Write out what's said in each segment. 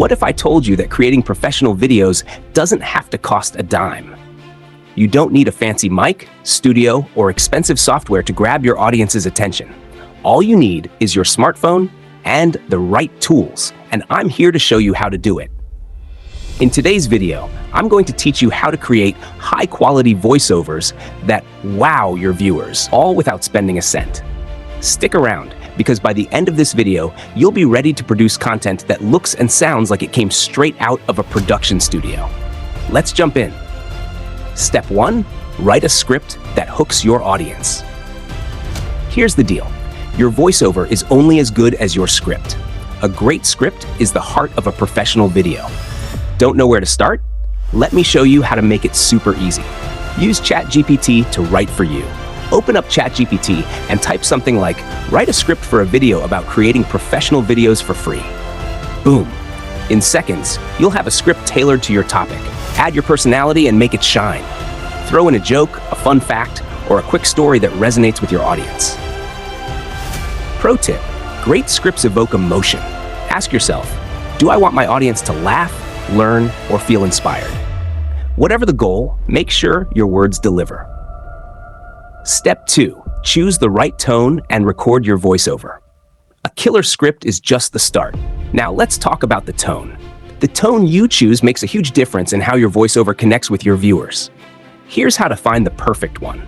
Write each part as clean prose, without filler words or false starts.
What if I told you that creating professional videos doesn't have to cost a dime? You don't need a fancy mic, studio, or expensive software to grab your audience's attention. All you need is your smartphone and the right tools, and I'm here to show you how to do it. In today's video, I'm going to teach you how to create high-quality voiceovers that wow your viewers, all without spending a cent. Stick around, because by the end of this video, you'll be ready to produce content that looks and sounds like it came straight out of a production studio. Let's jump in. Step 1, write a script that hooks your audience. Here's the deal. Your voiceover is only as good as your script. A great script is the heart of a professional video. Don't know where to start? Let me show you how to make it super easy. Use ChatGPT to write for you. Open up ChatGPT and type something like, write a script for a video about creating professional videos for free. Boom. In seconds, you'll have a script tailored to your topic. Add your personality and make it shine. Throw in a joke, a fun fact, or a quick story that resonates with your audience. Pro tip, great scripts evoke emotion. Ask yourself, do I want my audience to laugh, learn, or feel inspired? Whatever the goal, make sure your words deliver. Step 2, choose the right tone and record your voiceover. A killer script is just the start. Now let's talk about the tone. The tone you choose makes a huge difference in how your voiceover connects with your viewers. Here's how to find the perfect one.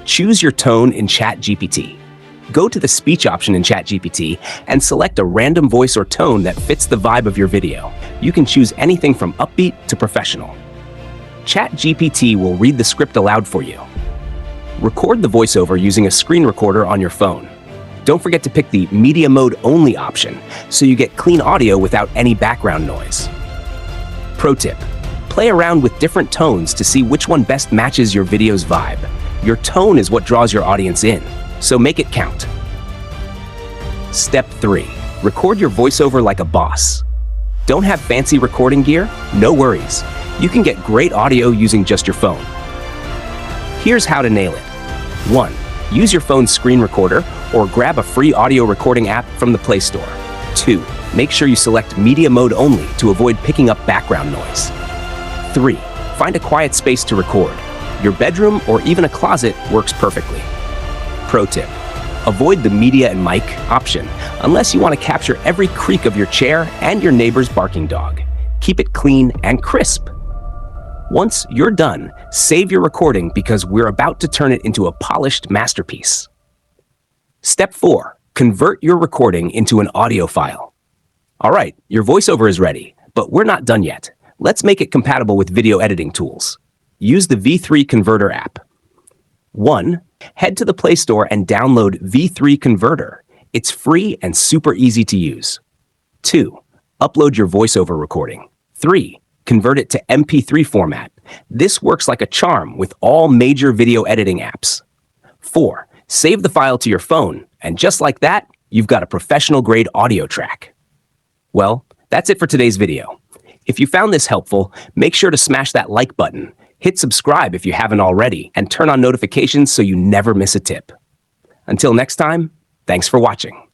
Choose your tone in ChatGPT. Go to the speech option in ChatGPT and select a random voice or tone that fits the vibe of your video. You can choose anything from upbeat to professional. ChatGPT will read the script aloud for you. Record the voiceover using a screen recorder on your phone. Don't forget to pick the media mode only option so you get clean audio without any background noise. Pro tip, play around with different tones to see which one best matches your video's vibe. Your tone is what draws your audience in, so make it count. Step 3, record your voiceover like a boss. Don't have fancy recording gear? No worries. You can get great audio using just your phone. Here's how to nail it. 1. Use your phone's screen recorder or grab a free audio recording app from the Play Store. 2. Make sure you select media mode only to avoid picking up background noise. 3. Find a quiet space to record. Your bedroom or even a closet works perfectly. Pro tip, avoid the media and mic option unless you want to capture every creak of your chair and your neighbor's barking dog. Keep it clean and crisp. Once you're done, save your recording because we're about to turn it into a polished masterpiece. Step 4, convert your recording into an audio file. All right, your voiceover is ready, but we're not done yet. Let's make it compatible with video editing tools. Use the V3 Converter app. 1. Head to the Play Store and download V3 Converter. It's free and super easy to use. 2. Upload your voiceover recording. 3. Convert it to MP3 format. This works like a charm with all major video editing apps. 4. Save the file to your phone, and just like that, you've got a professional-grade audio track. Well, that's it for today's video. If you found this helpful, make sure to smash that like button, hit subscribe if you haven't already, and turn on notifications so you never miss a tip. Until next time, thanks for watching.